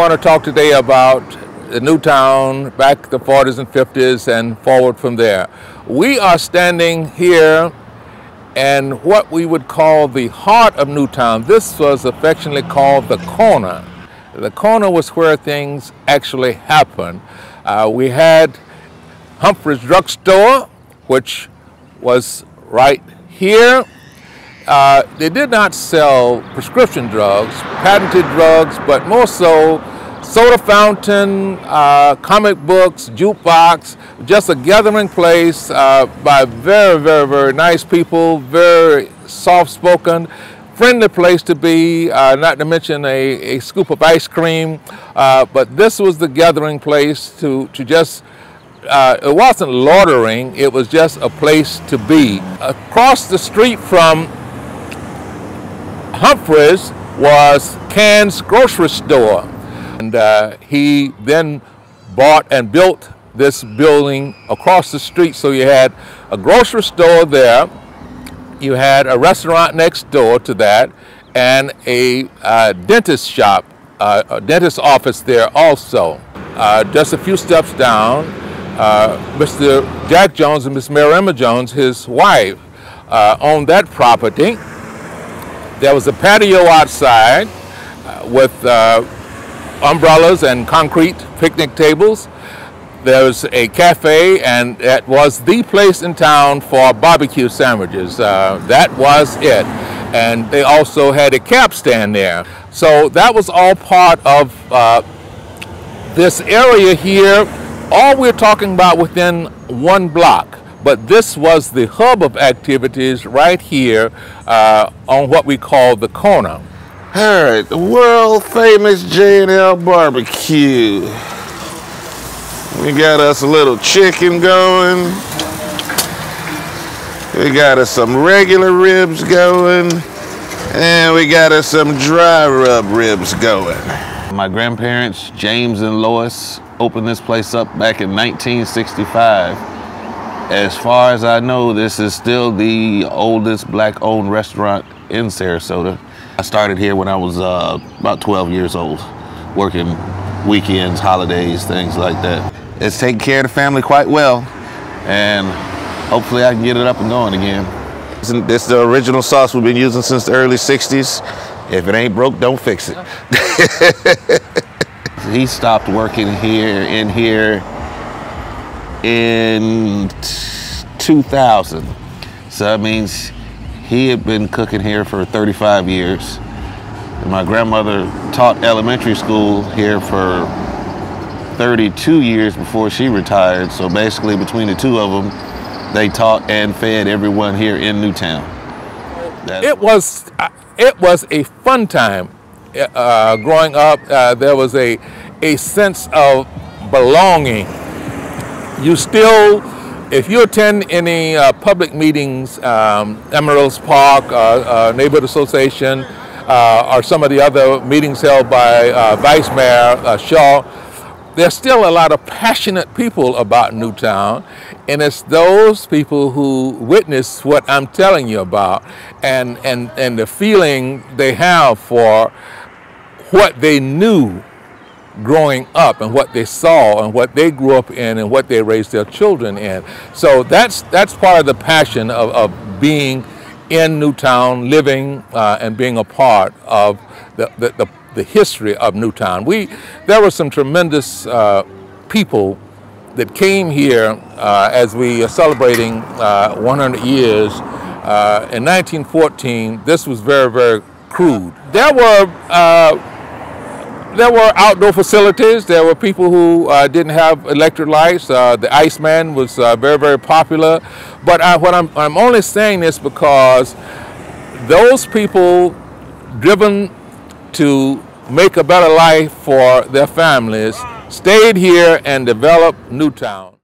want to talk today about Newtown, back the 40s and 50s and forward from there. We are standing here in what we would call the heart of Newtown. This was affectionately called the corner. The corner was where things actually happened. We had Humphrey's Drugstore, which was right here. They did not sell prescription drugs, patented drugs, but more so soda fountain, comic books, jukebox, just a gathering place by very nice people, very soft-spoken, friendly place to be, not to mention a scoop of ice cream. But this was the gathering place to just, it wasn't loitering, it was just a place to be. Across the street from Humphreys was Can's grocery store. And he then bought and built this building across the street. So you had a grocery store there, you had a restaurant next door to that, and a dentist shop, a dentist office there also. Just a few steps down, Mr. Jack Jones and Miss Mary Emma Jones, his wife, owned that property. There was a patio outside with umbrellas and concrete picnic tables. There was a cafe, and that was the place in town for barbecue sandwiches. That was it. And they also had a cab stand there. So that was all part of this area here. All we're talking about within one block. But this was the hub of activities right here on what we call the corner. All right, the world famous J&L barbecue. We got us a little chicken going. We got us some regular ribs going. And we got us some dry rub ribs going. My grandparents, James and Lois, opened this place up back in 1965. As far as I know, this is still the oldest black-owned restaurant in Sarasota. I started here when I was about 12 years old, working weekends, holidays, things like that. It's taking care of the family quite well, and hopefully I can get it up and going again. This is the original sauce we've been using since the early 60s. If it ain't broke, don't fix it. He stopped working here in 2000. So that means he had been cooking here for 35 years. And my grandmother taught elementary school here for 32 years before she retired. So basically between the two of them, they taught and fed everyone here in Newtown. It was a fun time growing up. There was a sense of belonging. You still, if you attend any public meetings, Emeralds Park, Neighborhood Association, or some of the other meetings held by Vice Mayor Shaw, there's still a lot of passionate people about Newtown, and it's those people who witness what I'm telling you about, and the feeling they have for what they knew growing up and what they saw and what they grew up in and what they raised their children in. So that's part of the passion of being in Newtown, living and being a part of the history of Newtown. There were some tremendous people that came here as we are celebrating 100 years. In 1914, this was very crude. There were outdoor facilities. There were people who didn't have electric lights. The Iceman was very popular. But I'm only saying this because those people driven to make a better life for their families stayed here and developed Newtown.